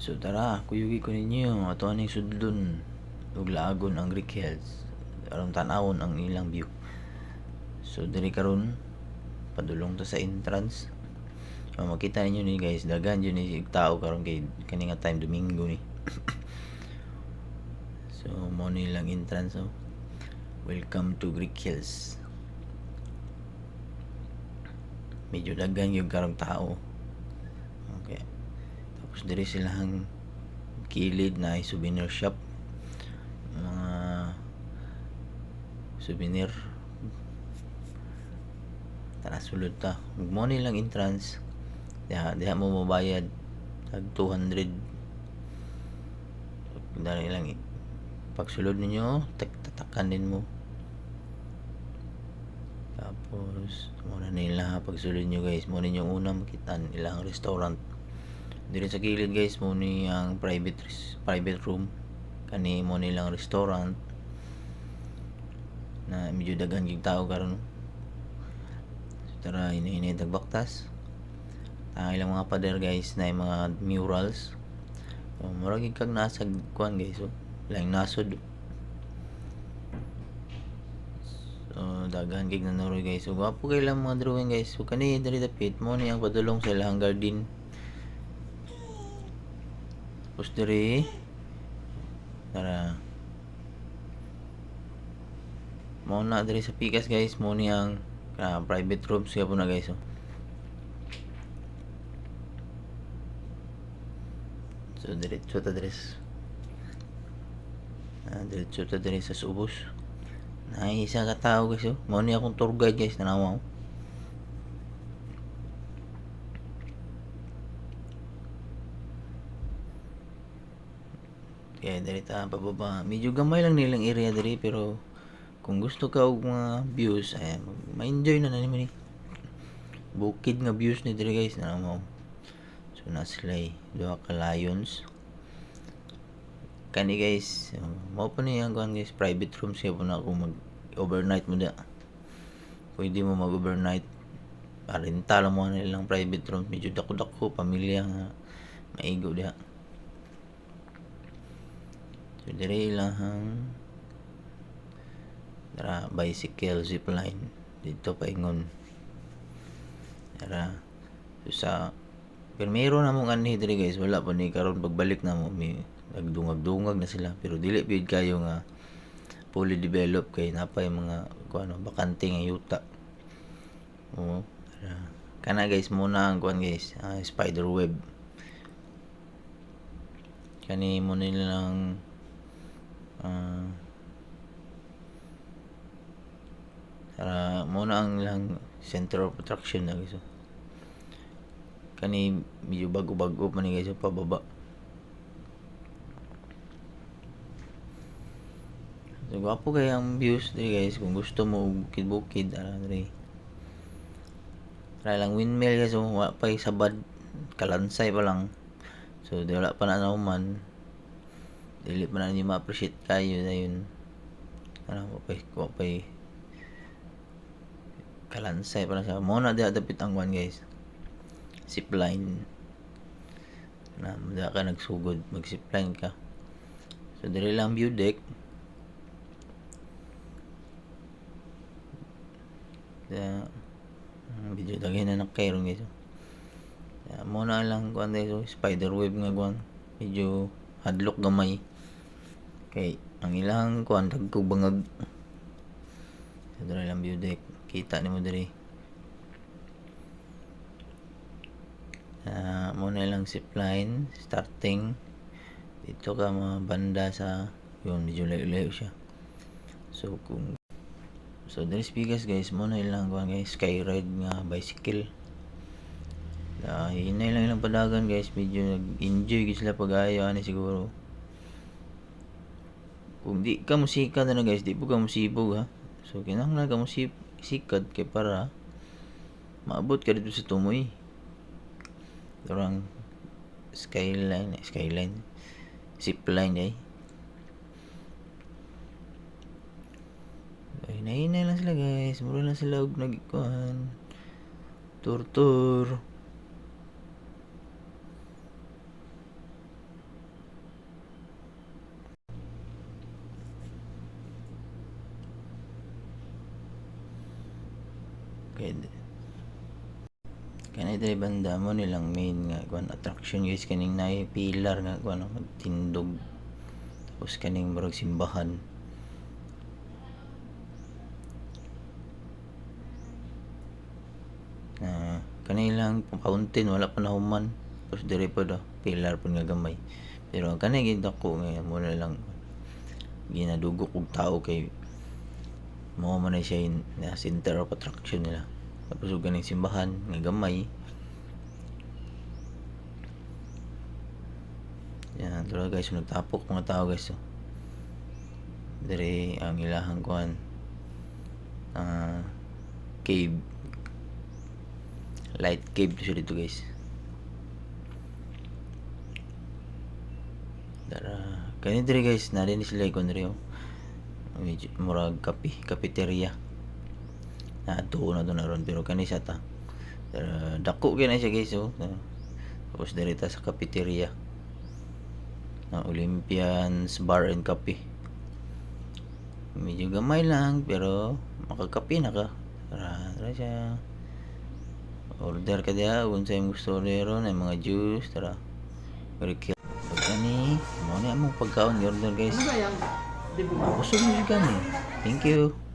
So tara, kuyugi ko ninyo ato aning sudlon ug laagon ang Greek Hills aron tan-awon ang ilang view. So diri karon padulong ta sa entrance. Makita ninyo ni guys, daghan yun ni tao karon kay kani nga time Domingo ni. So mo ni lang entrance. So welcome to Greek Hills. Medyo daghan yung karong tao. Okay. Tapos diri silang kilid na ay souvenir shop. Mga souvenir. Tara sulod ta. Mo ni lang entrance. Diha mo mabayad tag 200. Dali lang pagsulod ninyo, tatakan din mo. Tapos muna nila pagsulod nyo guys, muna yung una makitaan ilang restaurant. Dito sa gilid guys, muna yung private room. Kani mo nilang restaurant na medyo daghan gig tao karon. So, tara hinahinay tagbaktas. Ang ilang mga pader guys na yung mga murals. So, murag kag nasa kuan guys, so lang nasod. So daghan gig nanuroy guys. So gwapo kay lang mga drawing guys. So kani diri dapit mo ni ang padulong sa ilang garden. Tapos diri tara mo na diri sa pikas guys, mo ni ang private rooms kaya po na guys. So diretso ta diri sa subos. Ay isa ka tao guys, mo ni akong tour guide guys, tanawa ko. Kaya diri ta pababa. Medyo gamay lang nilang area diri pero kung gusto ka og mga views, ay ma-enjoy na nimo ni. Bukid nga views ni diri guys, tanawa mo. So na sila duha ka lions. Kani guys, mao pa ni ang kuan guys, private room siya po na ako mag overnight mo da. Pwede mo mag overnight. Renta lang mo nilang private room, medyo dako-dako pamilya nga maigo diha. So dire ilahang tara bicycle zipline dito paingon. Tara so sa primero na mong anhi diri guys, wala pa ni karon pagbalik na mo may nagdungag-dungag na sila pero dili pud kayo nga fully developed kay napay mga kuno bakante nga yuta. Oo. Kana guys muna ang kuan guys, spider web. Kani mo nilang muna ang lang center of attraction na guys. Kani medyo bago-bago pa ni guys pababa. So, gwapo kaya ang views diri guys kung gusto mo bukid-bukid diri. Try lang windmill guys, wala pa sabad kalansay pa lang. So di wala pa na nauman. Dili pa na niyo ma-appreciate kayo dayon. Ano pa kalansay pa lang siya. Mo na diha dapit ang one guys. Zipline. Na diha ka nagsugod, mag-zipline ka. So diri lang view deck. Video dagay na nakairon guys. Mo na lang kuan guys, spider web nga kuan. Medyo hadlok gamay. Kay ang ilang kuan dagkog bangag. So diri lang view deck. Kita nimo diri. Mo na lang zipline starting dito ka mga banda sa yun medyo layo-layo siya. So diri speakers guys, mo na ilang kuan guys, skyride nga bicycle. Hinay lang ilang padagan guys, medyo nag-enjoy guys sila pag-ayo ani siguro. Kung di ka musika na guys, di po ka musibog ha. So kinahanglan ka musikat kay para maabot ka dito sa tumoy. Durang skyline zipline eh. Hinay lang sila guys, mura lang sila og nagikuan tour kay kanay diri banda mo nilang main nga kuan attraction guys kaning naay pilar nga kuan magtindog tapos kaning murag simbahan kanilang fountain wala pa nahuman tapos diri pa do pilar pud nga gamay pero ang kanay gid dako nga mo na lang ginadugok og tao kay mao man na siya na center of attraction nila tapos ug kaning simbahan nga gamay yan dira guys nagtapok mga tao guys so. Diri ang ilahang kuan cave light cave to siya dito guys dara kani diri guys na din sila ikon diri medyo murag cafeteria na tuon na to na ron pero kani sa ta dako kay na siya guys oh. Tapos diri ta sa cafeteria na Olympians Bar and Cafe medyo gamay lang pero makakape na ka tara siya order ka diha unsa imong gusto ron ay mga juice tara very cute kani mo ni among pagkaon order guys busog mo siya gani thank you